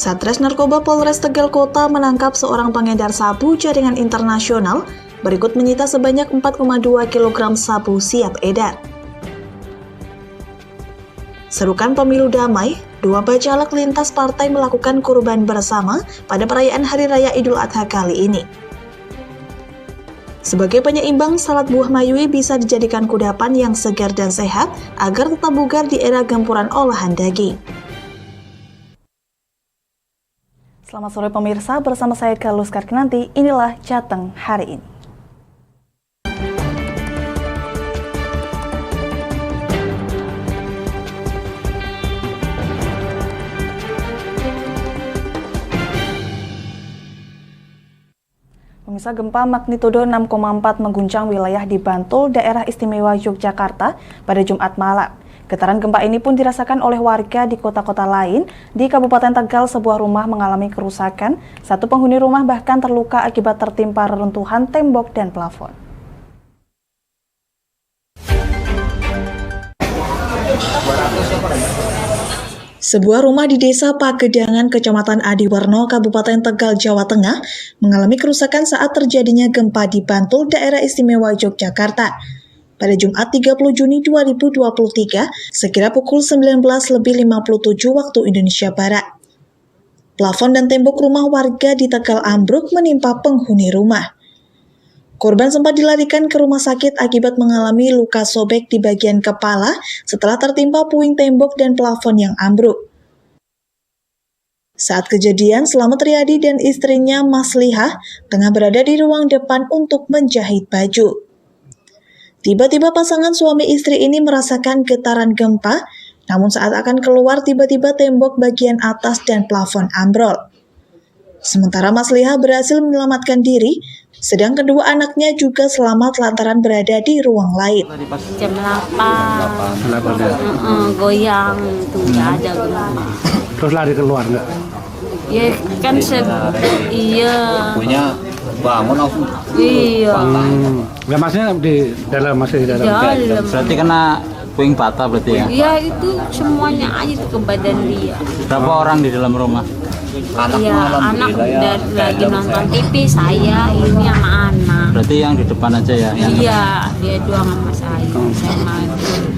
Satres Narkoba Polres Tegal Kota menangkap seorang pengedar sabu jaringan internasional, berikut menyita sebanyak 4,2 kg sabu siap edar. Serukan pemilu damai, dua bacalek lintas partai melakukan kurban bersama pada perayaan Hari Raya Idul Adha kali ini. Sebagai penyeimbang, salad buah mayui bisa dijadikan kudapan yang segar dan sehat agar tetap bugar di era gempuran olahan daging. Selamat sore pemirsa, bersama saya Kalus Karkinanti, inilah Jateng hari ini. Pemirsa, gempa magnitudo 6,4 mengguncang wilayah di Bantul, daerah istimewa Yogyakarta pada Jumat malam. Getaran gempa ini pun dirasakan oleh warga di kota-kota lain. Di Kabupaten Tegal, sebuah rumah mengalami kerusakan. Satu penghuni rumah bahkan terluka akibat tertimpa reruntuhan tembok dan plafon. Sebuah rumah di Desa Pagedangan, Kecamatan Adiwarno, Kabupaten Tegal, Jawa Tengah, mengalami kerusakan saat terjadinya gempa di Bantul, daerah istimewa Yogyakarta. Pada Jumat 30 Juni 2023, sekira pukul 19.57 waktu Indonesia Barat. Plafon dan tembok rumah warga di Tegal ambruk menimpa penghuni rumah. Korban sempat dilarikan ke rumah sakit akibat mengalami luka sobek di bagian kepala setelah tertimpa puing tembok dan plafon yang ambruk. Saat kejadian, Slamet Riyadi dan istrinya Maslihah tengah berada di ruang depan untuk menjahit baju. Tiba-tiba pasangan suami istri ini merasakan getaran gempa, namun saat akan keluar tiba-tiba tembok bagian atas dan plafon ambrol. Sementara Maslihah berhasil menyelamatkan diri, sedang kedua anaknya juga selamat lantaran berada di ruang lain. Jam 8, goyang, itu nggak ada gempa. Terus lari keluar nggak? Ya kan iya. Punya bangun langsung. Iya. Nggak, maksudnya masih di dalam. Dalam. Berarti kena puing patah berarti ya? Iya, itu semuanya aja ke badan dia. Berapa orang di dalam rumah? Iya, anak lagi nonton TV, saya ini anak-anak. Berarti yang di depan aja ya? Iya, dia doang sama saya.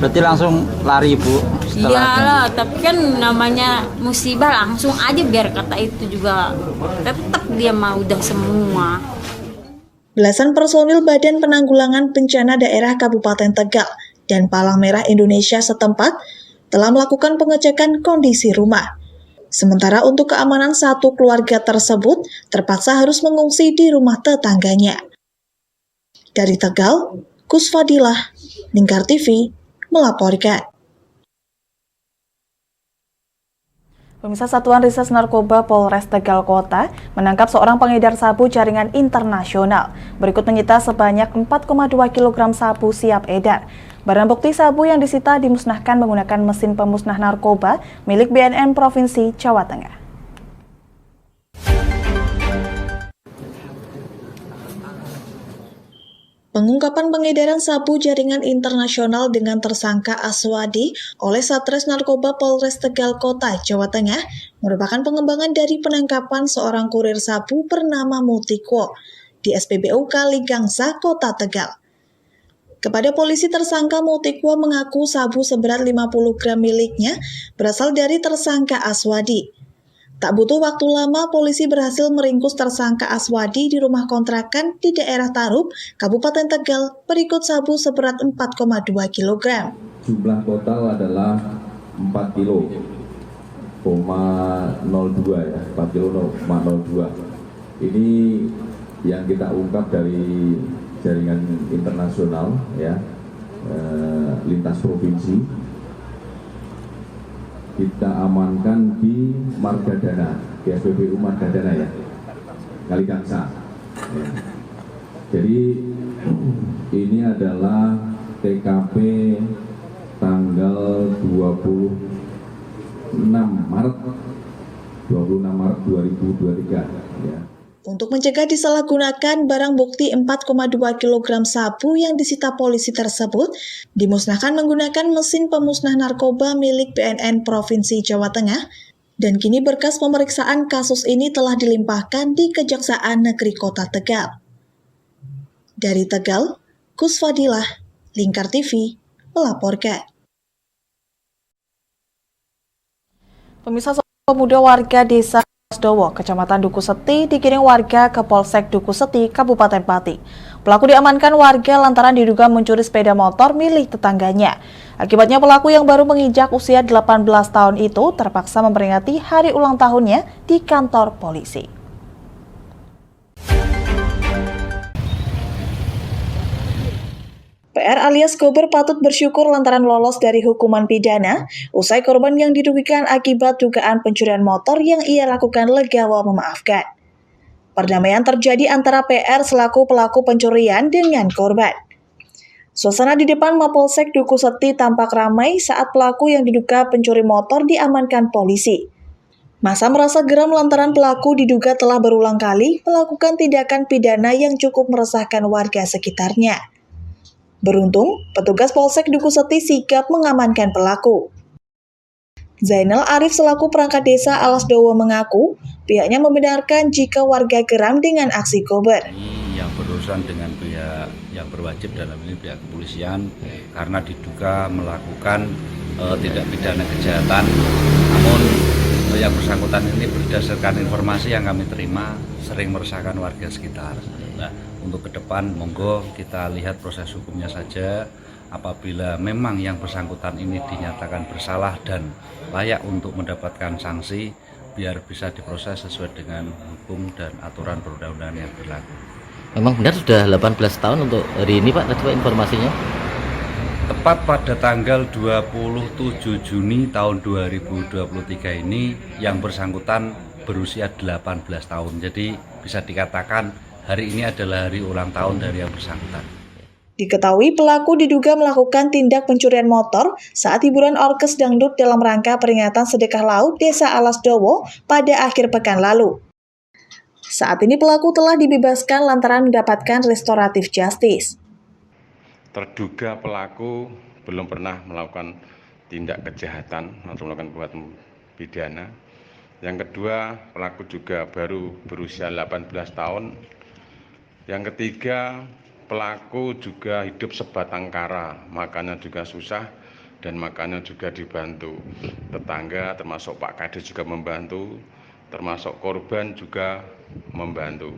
Berarti langsung lari ibu? Iyalah, tapi kan namanya musibah langsung aja biar kata itu juga tetap dia mah udah semua. Belasan personil Badan Penanggulangan Bencana Daerah Kabupaten Tegal dan Palang Merah Indonesia setempat telah melakukan pengecekan kondisi rumah. Sementara untuk keamanan satu keluarga tersebut terpaksa harus mengungsi di rumah tetangganya. Dari Tegal, Kusfadilah, Lingkar TV, melaporkan. Pemirsa, Satuan Reserse Narkoba Polres Tegal Kota menangkap seorang pengedar sabu jaringan internasional. Berikut menyita sebanyak 4,2 kg sabu siap edar. Barang bukti sabu yang disita dimusnahkan menggunakan mesin pemusnah narkoba milik BNN Provinsi Jawa Tengah. Pengungkapan pengedaran sabu jaringan internasional dengan tersangka Aswadi oleh Satres Narkoba Polres Tegal Kota, Jawa Tengah merupakan pengembangan dari penangkapan seorang kurir sabu bernama Mutikwo di SPBU Kaligangsa, Kota Tegal. Kepada polisi, tersangka Mutikwo mengaku sabu seberat 50 gram miliknya berasal dari tersangka Aswadi. Tak butuh waktu lama, polisi berhasil meringkus tersangka Aswadi di rumah kontrakan di daerah Tarup, Kabupaten Tegal, berikut sabu seberat 4,2 kg. Jumlah total adalah 4 kilo, 0,02 ya, 4 kilo 0,02. Ini yang kita ungkap dari jaringan internasional ya, lintas provinsi. Kita amankan di Margadana, di SPBU Margadana ya, Kaligangsa. Ya. Jadi ini adalah TKP tanggal 26 Maret 2023 ya. Untuk mencegah disalahgunakan, barang bukti 4,2 kg sabu yang disita polisi tersebut dimusnahkan menggunakan mesin pemusnah narkoba milik BNN Provinsi Jawa Tengah Dan kini berkas pemeriksaan kasus ini telah dilimpahkan di Kejaksaan Negeri Kota Tegal. Dari Tegal, Kusfadilah, Lingkar TV, melaporkan. Pemirsa, pemuda warga desa Alasdowo, Kecamatan Duku Seti, digiring warga ke Polsek Duku Seti, Kabupaten Pati. Pelaku diamankan warga lantaran diduga mencuri sepeda motor milik tetangganya. Akibatnya pelaku yang baru menginjak usia 18 tahun itu terpaksa memperingati hari ulang tahunnya di kantor polisi. PR alias Kober patut bersyukur lantaran lolos dari hukuman pidana usai korban yang dirugikan akibat dugaan pencurian motor yang ia lakukan legawa memaafkan. Perdamaian terjadi antara PR selaku pelaku pencurian dengan korban. Suasana di depan Mapolsek Duku Seti tampak ramai saat pelaku yang diduga pencuri motor diamankan polisi. Masa merasa geram lantaran pelaku diduga telah berulang kali melakukan tindakan pidana yang cukup meresahkan warga sekitarnya. Beruntung, petugas Polsek Duku Seti sigap mengamankan pelaku. Zainal Arif selaku perangkat desa Alasdowo mengaku pihaknya membenarkan jika warga geram dengan aksi Kober. Ini yang berurusan dengan pihak yang berwajib dalam ini pihak kepolisian karena diduga melakukan tindak pidana kejahatan. Namun yang bersangkutan ini berdasarkan informasi yang kami terima sering meresahkan warga sekitar. Nah, untuk ke depan monggo kita lihat proses hukumnya saja. Apabila memang yang bersangkutan ini dinyatakan bersalah dan layak untuk mendapatkan sanksi, biar bisa diproses sesuai dengan hukum dan aturan perundang-undangan yang berlaku. Memang benar sudah 18 tahun untuk hari ini Pak, tadi Pak informasinya? Tepat pada tanggal 27 Juni tahun 2023 ini yang bersangkutan berusia 18 tahun. Jadi bisa dikatakan hari ini adalah hari ulang tahun dari yang bersangkutan. Diketahui pelaku diduga melakukan tindak pencurian motor saat hiburan orkes dangdut dalam rangka peringatan sedekah laut Desa Alasdowo pada akhir pekan lalu. Saat ini pelaku telah dibebaskan lantaran mendapatkan restoratif justice. Terduga pelaku belum pernah melakukan tindak kejahatan atau melakukan perbuatan pidana. Yang kedua, pelaku juga baru berusia 18 tahun. Yang ketiga, pelaku juga hidup sebatang kara, makannya juga susah dan makannya juga dibantu. Tetangga termasuk Pak Kades juga membantu, termasuk korban juga membantu.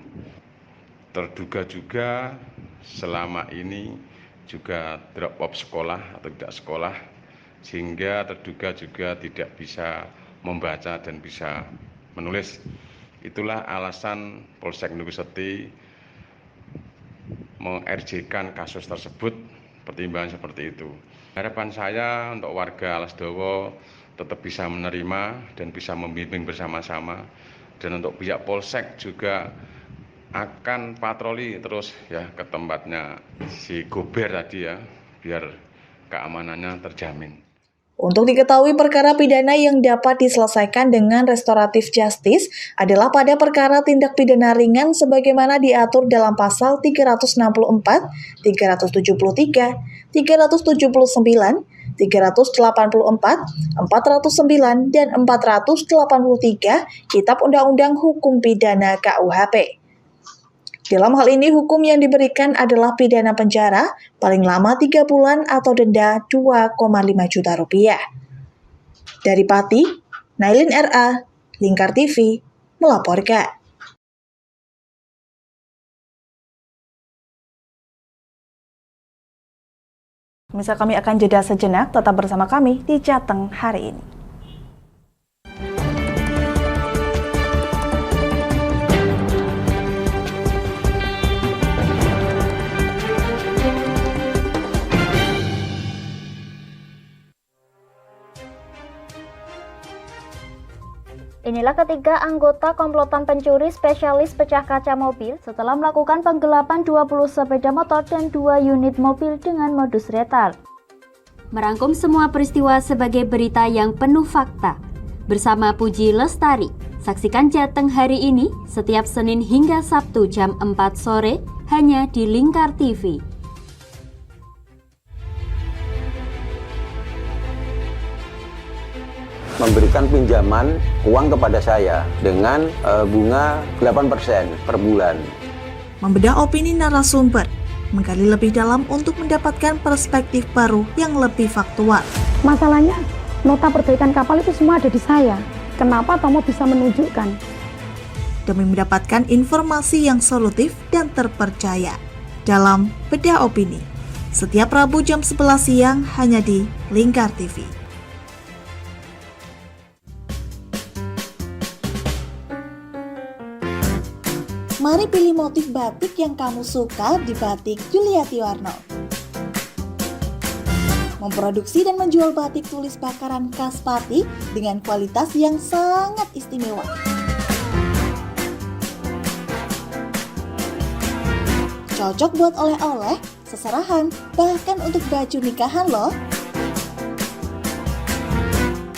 Terduga juga selama ini juga drop off sekolah atau tidak sekolah, sehingga terduga juga tidak bisa membaca dan bisa menulis. Itulah alasan Polsek Duku Seti meng-RJ-kan kasus tersebut, pertimbangan seperti itu. Harapan saya untuk warga Alasdowo tetap bisa menerima dan bisa membimbing bersama-sama, dan untuk pihak Polsek juga akan patroli terus ya ke tempatnya si Kober tadi ya, biar keamanannya terjamin. Untuk diketahui perkara pidana yang dapat diselesaikan dengan restoratif justice adalah pada perkara tindak pidana ringan sebagaimana diatur dalam pasal 364, 373, 379, 384, 409, dan 483 Kitab Undang-Undang Hukum Pidana KUHP. Dalam hal ini, hukum yang diberikan adalah pidana penjara paling lama 3 bulan atau denda 2,5 juta rupiah. Dari Pati, Nailin RA, Lingkar TV, melaporkan. Misal kami akan jeda sejenak, tetap bersama kami di Jateng hari ini. Inilah ketiga anggota komplotan pencuri spesialis pecah kaca mobil setelah melakukan penggelapan 20 sepeda motor dan 2 unit mobil dengan modus retal. Merangkum semua peristiwa sebagai berita yang penuh fakta. Bersama Puji Lestari, saksikan Jateng hari ini setiap Senin hingga Sabtu jam 4 sore hanya di Lingkar TV. memberikan pinjaman uang kepada saya dengan bunga 8% per bulan. Membedah opini narasumber, menggali lebih dalam untuk mendapatkan perspektif baru yang lebih faktual. Masalahnya, nota perbaikan kapal itu semua ada di saya. Kenapa Tomo bisa menunjukkan? Demi mendapatkan informasi yang solutif dan terpercaya dalam Bedah Opini. Setiap Rabu jam 11 siang hanya di Lingkar TV. Mari pilih motif batik yang kamu suka di Batik Yuliati Warno. Memproduksi dan menjual batik tulis bakaran khas Pati dengan kualitas yang sangat istimewa. Cocok buat oleh-oleh, seserahan, bahkan untuk baju nikahan loh.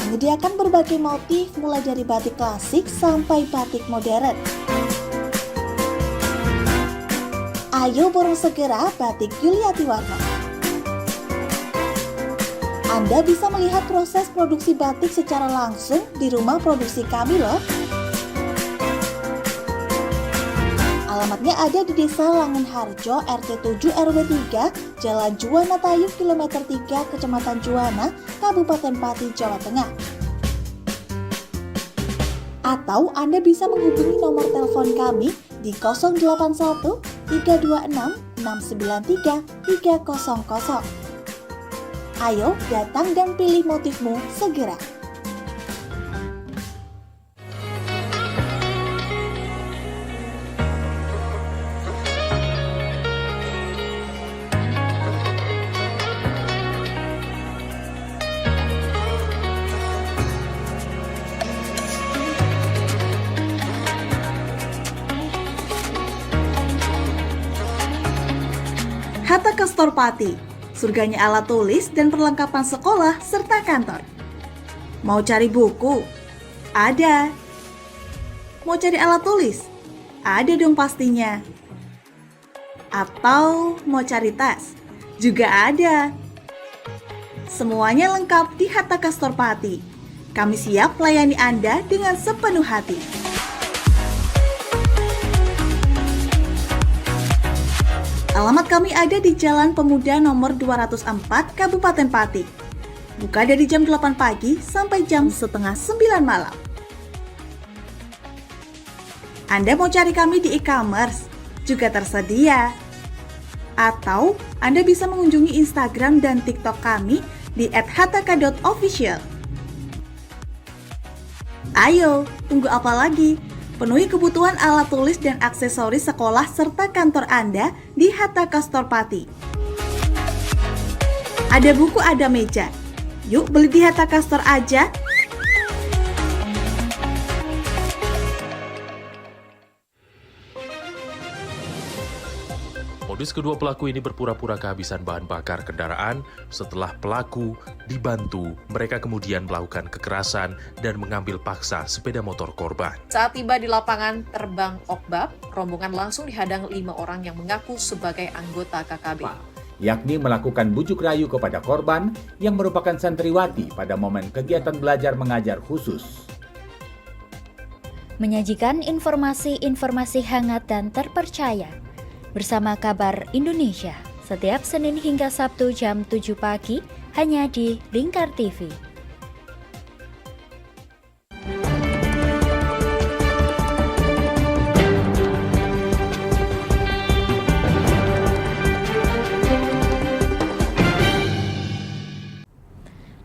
Menyediakan berbagai motif mulai dari batik klasik sampai batik modern. Ayo borong segera Batik Yuliati Warno. Anda bisa melihat proses produksi batik secara langsung di rumah produksi kami loh. Alamatnya ada di Desa Langenharjo, RT 7 RW 3, Jalan Juwana Tayu, Kilometer 3, Kecamatan Juwana, Kabupaten Pati, Jawa Tengah. Atau Anda bisa menghubungi nomor telepon kami di 081 326 693 300. Ayo datang dan pilih motifmu segera. Hatta Kastor Pati, surganya alat tulis dan perlengkapan sekolah serta kantor. Mau cari buku? Ada. Mau cari alat tulis? Ada dong pastinya. Atau mau cari tas? Juga ada. Semuanya lengkap di Hatta Kastor Pati. Kami siap melayani Anda dengan sepenuh hati. Alamat kami ada di Jalan Pemuda nomor 204, Kabupaten Pati. Buka dari jam 8 pagi sampai jam setengah 9 malam. Anda mau cari kami di e-commerce? Juga tersedia. Atau Anda bisa mengunjungi Instagram dan TikTok kami di @hataka.official. Ayo, tunggu apa lagi? Penuhi kebutuhan alat tulis dan aksesoris sekolah serta kantor Anda di Hatta Kastor Pati. Ada buku, ada meja. Yuk beli di Hatta Kastor aja. Modus kedua pelaku ini berpura-pura kehabisan bahan bakar kendaraan. Setelah pelaku dibantu, mereka kemudian melakukan kekerasan dan mengambil paksa sepeda motor korban. Saat tiba di lapangan terbang Okbab, rombongan langsung dihadang 5 orang yang mengaku sebagai anggota KKB. Yakni melakukan bujuk rayu kepada korban yang merupakan santriwati pada momen kegiatan belajar mengajar khusus. Menyajikan informasi-informasi hangat dan terpercaya bersama Kabar Indonesia setiap Senin hingga Sabtu jam 7 pagi hanya di Lingkar TV.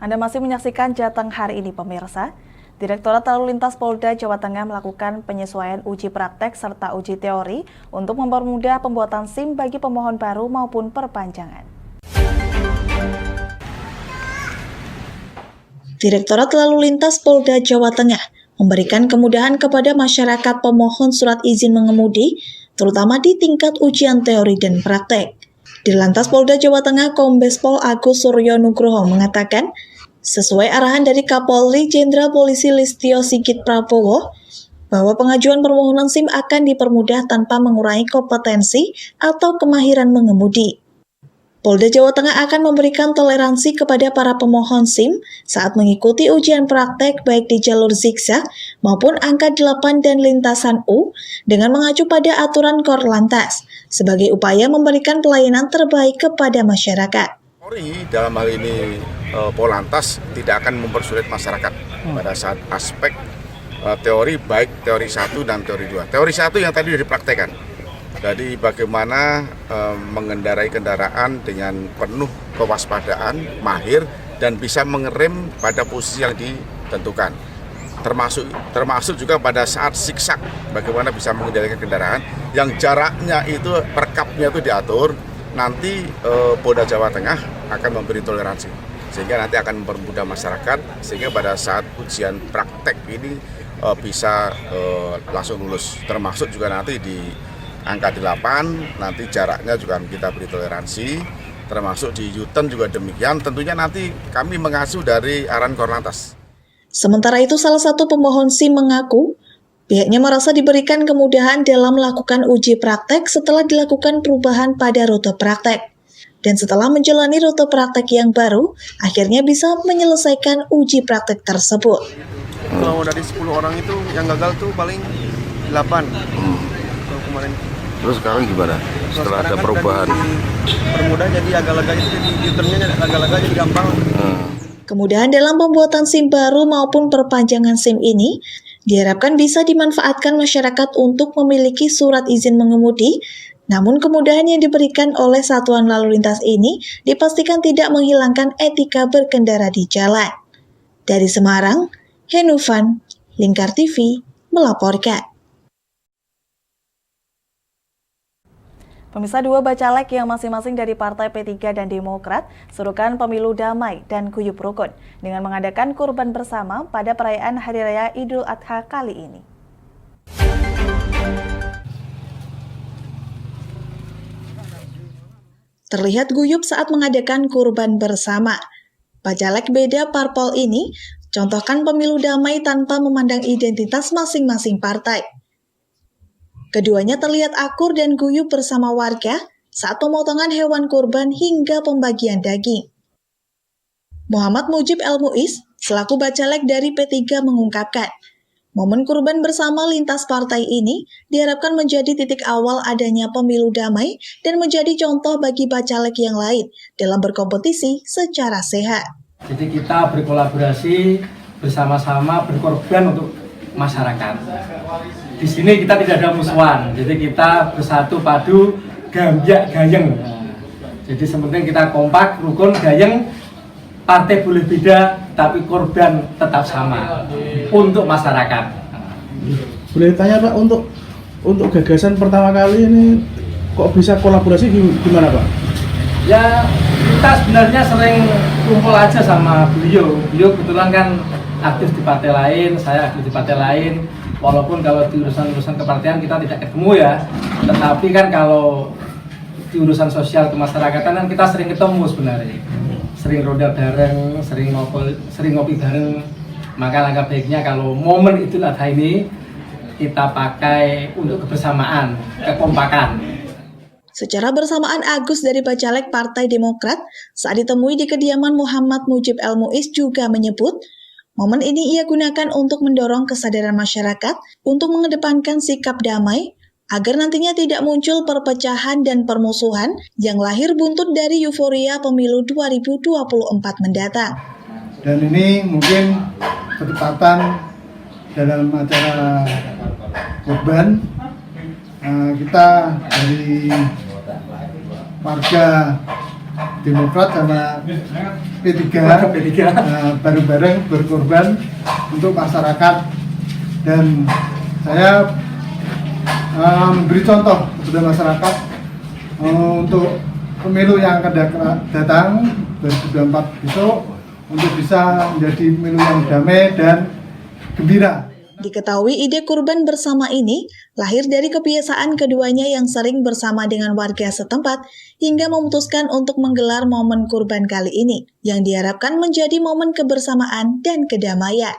Anda masih menyaksikan Jateng hari ini pemirsa. Direktorat Lalu Lintas Polda Jawa Tengah melakukan penyesuaian uji praktek serta uji teori untuk mempermudah pembuatan SIM bagi pemohon baru maupun perpanjangan. Direktorat Lalu Lintas Polda Jawa Tengah memberikan kemudahan kepada masyarakat pemohon surat izin mengemudi, terutama di tingkat ujian teori dan praktek. Dirlantas Polda Jawa Tengah Kombes Pol Agus Suryo Nugroho mengatakan, sesuai arahan dari Kapolri Jenderal Polisi Listio Sigit Prabowo, bahwa pengajuan permohonan SIM akan dipermudah tanpa mengurangi kompetensi atau kemahiran mengemudi. Polda Jawa Tengah akan memberikan toleransi kepada para pemohon SIM saat mengikuti ujian praktek baik di jalur zigzag maupun angka 8 dan lintasan U dengan mengacu pada aturan Korlantas sebagai upaya memberikan pelayanan terbaik kepada masyarakat. Polri dalam hal ini Polantas tidak akan mempersulit masyarakat pada saat aspek teori baik teori 1 dan teori 2. Teori 1 yang tadi sudah dipraktekkan. Jadi bagaimana mengendarai kendaraan dengan penuh kewaspadaan, mahir, dan bisa mengerem pada posisi yang ditentukan. Termasuk juga pada saat zigzag, bagaimana bisa mengendalikan kendaraan yang jaraknya itu perkapnya itu diatur. Nanti Polda Jawa Tengah akan memberi toleransi, sehingga nanti akan mempermudah masyarakat, sehingga pada saat ujian praktek ini bisa langsung lulus. Termasuk juga nanti di angka 8, nanti jaraknya juga kita beri toleransi, termasuk di U-turn juga demikian. Tentunya nanti kami mengacu dari arahan Korlantas. Sementara itu, salah satu pemohon SIM mengaku pihaknya merasa diberikan kemudahan dalam melakukan uji praktek setelah dilakukan perubahan pada rute praktek. Dan setelah menjalani rute praktek yang baru, akhirnya bisa menyelesaikan uji praktek tersebut. Kalau dari 10 orang itu yang gagal tuh paling 8 kemarin. Terus sekarang gimana? Setelah ada perubahan? Permudah jadi agak-agak jadi U-turn-nya agak-agak jadi gampang. Kemudahan dalam pembuatan SIM baru maupun perpanjangan SIM ini diharapkan bisa dimanfaatkan masyarakat untuk memiliki surat izin mengemudi. Namun kemudahan yang diberikan oleh Satuan Lalu Lintas ini dipastikan tidak menghilangkan etika berkendara di jalan. Dari Semarang, Henufan, Lingkar TV, melaporkan. Pemirsa, dua bacalek yang masing-masing dari Partai P3 dan Demokrat serukan pemilu damai dan guyup rukun dengan mengadakan kurban bersama pada perayaan Hari Raya Idul Adha kali ini. Terlihat guyup saat mengadakan kurban bersama. Bacalek beda parpol ini contohkan pemilu damai tanpa memandang identitas masing-masing partai. Keduanya terlihat akur dan guyup bersama warga saat pemotongan hewan kurban hingga pembagian daging. Muhammad Mujib El-Muiz, selaku bacalek dari P3 mengungkapkan, momen kurban bersama lintas partai ini diharapkan menjadi titik awal adanya pemilu damai dan menjadi contoh bagi bacalek yang lain dalam berkompetisi secara sehat. Jadi kita berkolaborasi bersama-sama berkorban untuk masyarakat. Di sini kita tidak ada musuhan, jadi kita bersatu padu, gambyak gayeng. Jadi sementing kita kompak, rukun, gayeng, partai boleh beda, tapi korban tetap sama untuk masyarakat. Boleh tanya Pak, untuk gagasan pertama kali ini kok bisa kolaborasi gimana Pak? Ya kita sebenarnya sering kumpul aja sama beliau. Beliau kebetulan kan aktif di partai lain, saya aktif di partai lain. Walaupun kalau di urusan-urusan kepartian kita tidak ketemu ya, tetapi kan kalau di urusan sosial kemasyarakatan kan kita sering ketemu sebenarnya. Sering roda bareng, sering ngopi bareng. Maka langkah baiknya kalau momen Idul Adha ini kita pakai untuk kebersamaan, kekompakan. Secara bersamaan, Agus dari bacalek Partai Demokrat saat ditemui di kediaman Muhammad Mujib El-Muiz juga menyebut momen ini ia gunakan untuk mendorong kesadaran masyarakat untuk mengedepankan sikap damai agar nantinya tidak muncul perpecahan dan permusuhan yang lahir buntut dari euforia pemilu 2024 mendatang. Dan ini mungkin ketepatan dalam acara kurban. Kita dari warga Demokrat sama P3 bareng-bareng berkorban untuk masyarakat, dan saya memberi contoh kepada masyarakat untuk pemilu yang akan datang 2024 besok untuk bisa menjadi pemilu yang damai dan gembira. Diketahui ide kurban bersama ini lahir dari kebiasaan keduanya yang sering bersama dengan warga setempat hingga memutuskan untuk menggelar momen kurban kali ini yang diharapkan menjadi momen kebersamaan dan kedamaian.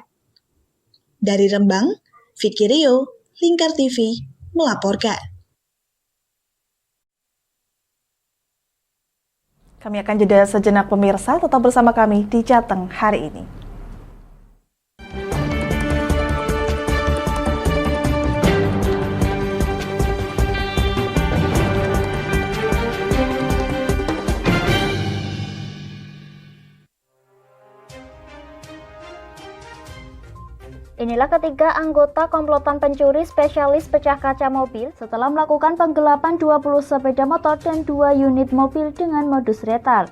Dari Rembang, Vicky Rio, Lingkar TV, melaporkan. Kami akan jeda sejenak pemirsa, tetap bersama kami di Jateng hari ini. Inilah ketiga anggota komplotan pencuri spesialis pecah kaca mobil setelah melakukan penggelapan 20 sepeda motor dan 2 unit mobil dengan modus retal.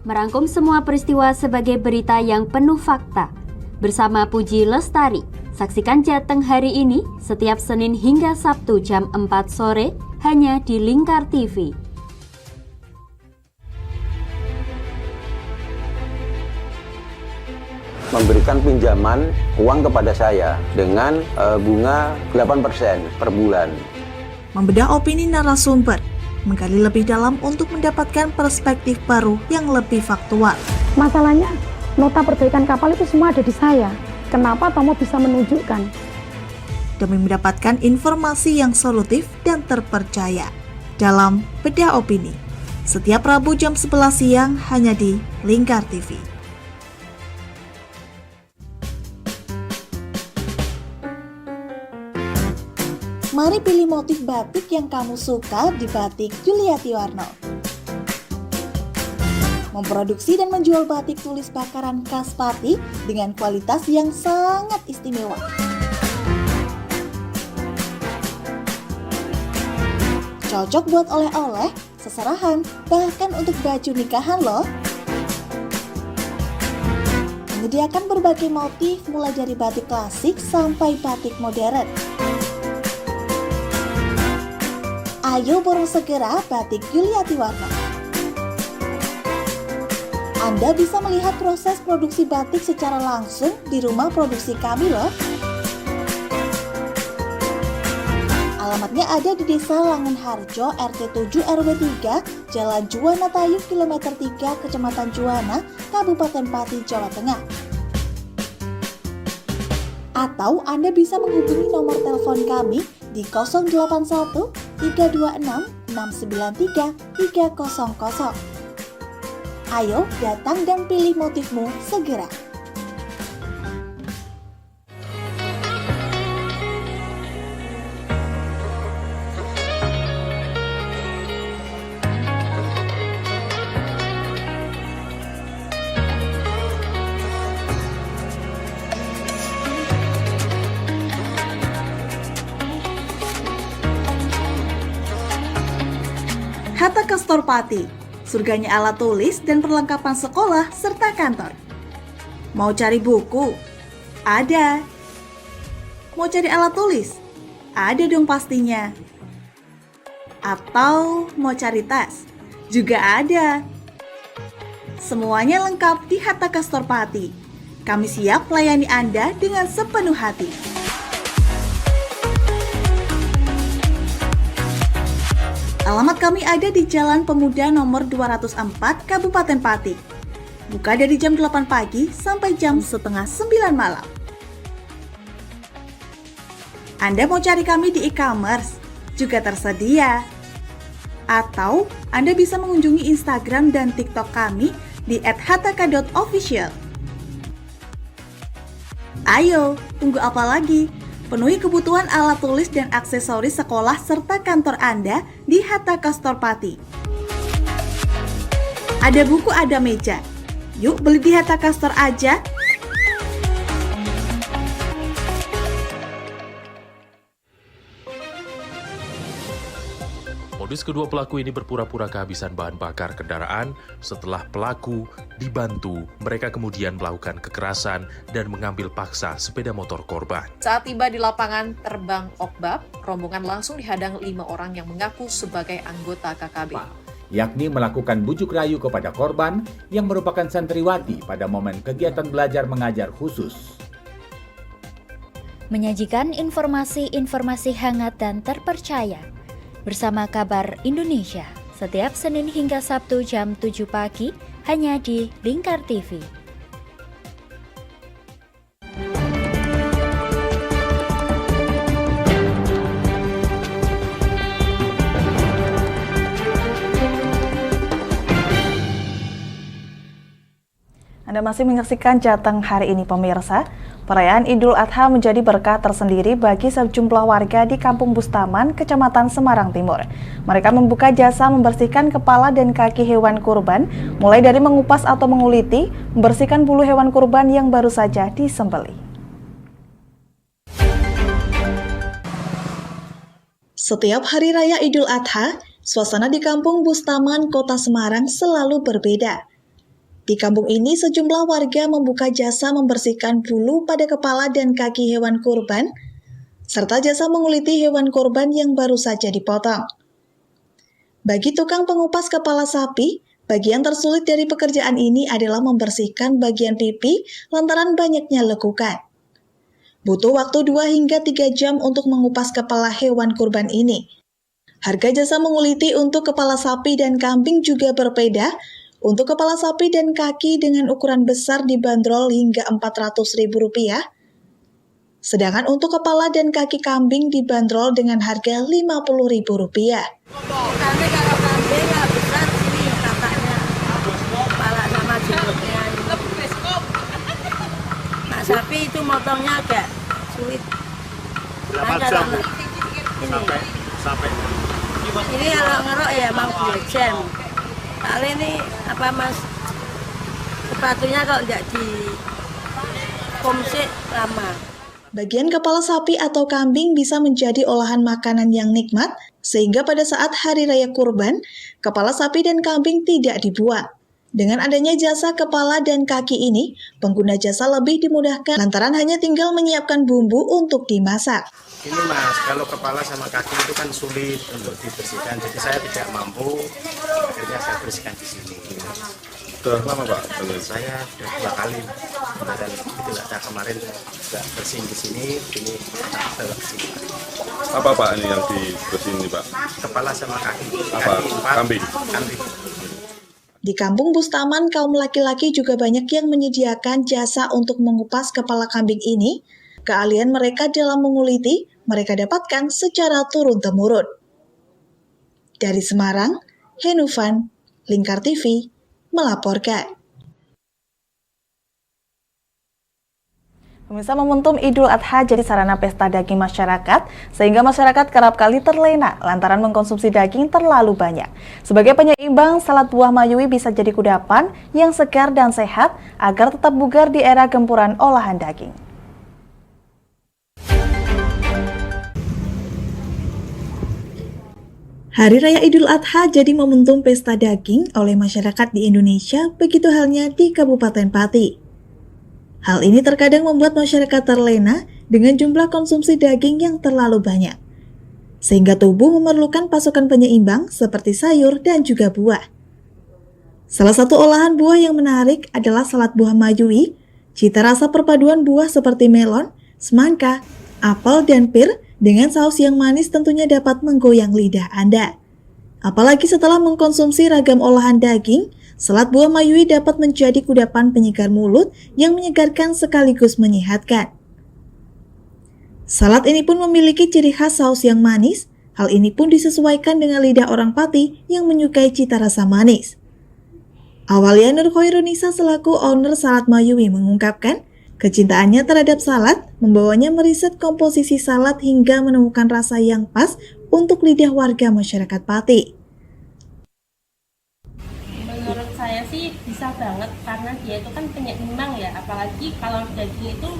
Merangkum semua peristiwa sebagai berita yang penuh fakta. Bersama Puji Lestari, saksikan Jateng hari ini setiap Senin hingga Sabtu jam 4 sore hanya di Lingkar TV. Memberikan pinjaman uang kepada saya dengan bunga 8% per bulan. Membedah opini narasumber, menggali lebih dalam untuk mendapatkan perspektif baru yang lebih faktual. Masalahnya, nota perbaikan kapal itu semua ada di saya. Kenapa Tomo bisa menunjukkan? Demi mendapatkan informasi yang solutif dan terpercaya dalam Bedah Opini. Setiap Rabu jam 11 siang hanya di Lingkar TV. Mari pilih motif batik yang kamu suka di Batik Yuliati Warno. Memproduksi dan menjual batik tulis bakaran khas Pati dengan kualitas yang sangat istimewa. Cocok buat oleh-oleh, seserahan, bahkan untuk baju nikahan loh. Menyediakan berbagai motif mulai dari batik klasik sampai batik modern. Ayo borong segera Batik Yuliati Warno. Anda bisa melihat proses produksi batik secara langsung di rumah produksi kami loh. Alamatnya ada di Desa Langenharjo, RT 7 RW 3, Jalan Juwana Tayu, Kilometer 3, Kecamatan Juwana, Kabupaten Pati, Jawa Tengah. Atau Anda bisa menghubungi nomor telepon kami di 081 326 693 300. Ayo datang dan pilih motifmu segera. Hatta Kastor Pati, surganya alat tulis dan perlengkapan sekolah serta kantor. Mau cari buku? Ada. Mau cari alat tulis? Ada dong pastinya. Atau mau cari tas? Juga ada. Semuanya lengkap di Hatta Kastor Pati. Kami siap melayani Anda dengan sepenuh hati. Alamat kami ada di Jalan Pemuda nomor 204, Kabupaten Pati. Buka dari jam 8 pagi sampai jam setengah 9 malam. Anda mau cari kami di e-commerce? Juga tersedia. Atau Anda bisa mengunjungi Instagram dan TikTok kami di @hataka.official. Ayo, tunggu apa lagi? Penuhi kebutuhan alat tulis dan aksesoris sekolah serta kantor Anda di Hatta Kastor Pati. Ada buku, ada meja. Yuk beli di Hatta Kastor aja. Modus kedua pelaku ini berpura-pura kehabisan bahan bakar kendaraan. Setelah pelaku dibantu, mereka kemudian melakukan kekerasan dan mengambil paksa sepeda motor korban. Saat tiba di lapangan terbang Okbab, rombongan langsung dihadang 5 orang yang mengaku sebagai anggota KKB. Yakni melakukan bujuk rayu kepada korban yang merupakan santriwati pada momen kegiatan belajar mengajar khusus. Menyajikan informasi-informasi hangat dan terpercaya bersama Kabar Indonesia setiap Senin hingga Sabtu jam 7 pagi hanya di Lingkar TV. Anda masih menyaksikan Jateng hari ini pemirsa. Perayaan Idul Adha menjadi berkah tersendiri bagi sejumlah warga di Kampung Bustaman, Kecamatan Semarang Timur. Mereka membuka jasa membersihkan kepala dan kaki hewan kurban, mulai dari mengupas atau menguliti, membersihkan bulu hewan kurban yang baru saja disembelih. Setiap hari raya Idul Adha, suasana di Kampung Bustaman, Kota Semarang selalu berbeda. Di kampung ini, sejumlah warga membuka jasa membersihkan bulu pada kepala dan kaki hewan kurban, serta jasa menguliti hewan kurban yang baru saja dipotong. Bagi tukang pengupas kepala sapi, bagian tersulit dari pekerjaan ini adalah membersihkan bagian pipi lantaran banyaknya lekukan. Butuh waktu 2 hingga 3 jam untuk mengupas kepala hewan kurban ini. Harga jasa menguliti untuk kepala sapi dan kambing juga berbeda. Untuk kepala sapi dan kaki dengan ukuran besar dibanderol hingga Rp400.000. Sedangkan untuk kepala dan kaki kambing dibanderol dengan harga Rp50.000. Kami kalau kambing nggak besar sini katanya kepala sama jenggotnya. Nah sapi itu motongnya agak sulit. Berapa jam? Sampai ini kalau ngerok ya emang 2 jam. Kali ini apa mas sepatunya kalau nggak di komsik lama. Bagian kepala sapi atau kambing bisa menjadi olahan makanan yang nikmat, sehingga pada saat hari raya kurban, kepala sapi dan kambing tidak dibuang. Dengan adanya jasa kepala dan kaki ini, pengguna jasa lebih dimudahkan lantaran hanya tinggal menyiapkan bumbu untuk dimasak. ini mas, kalau kepala sama kaki itu kan sulit untuk dibersihkan, jadi saya tidak mampu, akhirnya saya bersihkan di sini. Sudah lama Pak? Saya sudah 2 kali, dan Idul Adha kemarin juga bersihin di sini, ini bawa ke sini. Apa Pak ini yang dibersihin nih Pak? Kepala sama kaki. Apa? Kambing. Di Kampung Bustaman, kaum laki-laki juga banyak yang menyediakan jasa untuk mengupas kepala kambing ini. Keahlian mereka dalam menguliti, mereka dapatkan secara turun-temurun. Dari Semarang, Henufan, Lingkar TV, melaporkan. Pemirsa, momentum Idul Adha jadi sarana pesta daging masyarakat, sehingga masyarakat kerap kali terlena lantaran mengkonsumsi daging terlalu banyak. Sebagai penyeimbang, salad buah mayui bisa jadi kudapan yang segar dan sehat agar tetap bugar di era gempuran olahan daging. Hari Raya Idul Adha jadi momentum pesta daging oleh masyarakat di Indonesia, begitu halnya di Kabupaten Pati. Hal ini terkadang membuat masyarakat terlena dengan jumlah konsumsi daging yang terlalu banyak, sehingga tubuh memerlukan pasokan penyeimbang seperti sayur dan juga buah. Salah satu olahan buah yang menarik adalah salad buah mayui. Cita rasa perpaduan buah seperti melon, semangka, apel, dan pir dengan saus yang manis tentunya dapat menggoyang lidah Anda. Apalagi setelah mengkonsumsi ragam olahan daging, salad buah mayui dapat menjadi kudapan penyegar mulut yang menyegarkan sekaligus menyehatkan. Salad ini pun memiliki ciri khas saus yang manis. Hal ini pun disesuaikan dengan lidah orang Pati yang menyukai cita rasa manis. Awalia Nur Khairunisa selaku owner salad mayui mengungkapkan, kecintaannya terhadap salad membawanya meriset komposisi salad hingga menemukan rasa yang pas untuk lidah warga masyarakat Pati. Menurut saya sih bisa banget karena dia itu kan penyeimbang ya, apalagi kalau daging itu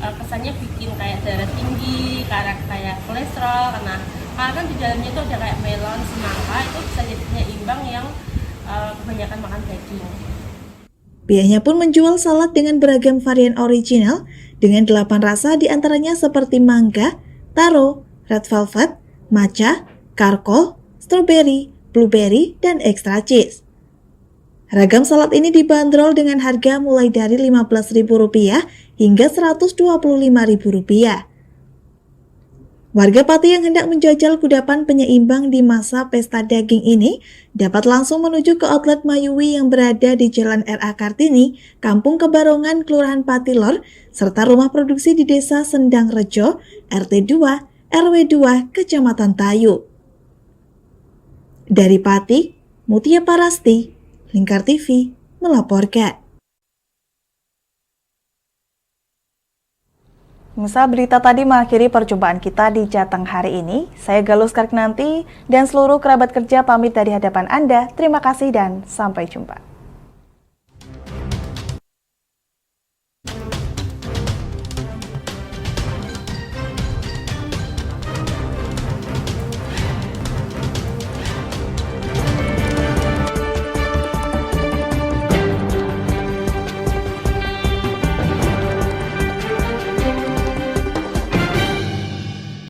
kesannya bikin kayak darah tinggi, kayak kolesterol, karena kan di dalamnya itu ada kayak melon, semangka, itu bisa jadi penyeimbang yang kebanyakan makan daging. Pihaknya pun menjual salad dengan beragam varian original dengan 8 rasa diantaranya seperti mangga, taro, red velvet, matcha, karkol, strawberry, blueberry, dan extra cheese. Ragam salad ini dibanderol dengan harga mulai dari Rp15.000 hingga Rp125.000. Warga Pati yang hendak menjajal kudapan penyeimbang di masa pesta daging ini dapat langsung menuju ke outlet Mayui yang berada di Jalan R.A. Kartini, Kampung Kebarongan, Kelurahan Patilor, serta rumah produksi di Desa Sendang Rejo, RT 2, RW 2, Kecamatan Tayu. Dari Pati, Mutia Parasti, Lingkar TV, melaporkan. Misal berita tadi mengakhiri perjumpaan kita di Jateng hari ini. Saya Galus Karnanti dan seluruh kerabat kerja pamit dari hadapan Anda. Terima kasih dan sampai jumpa.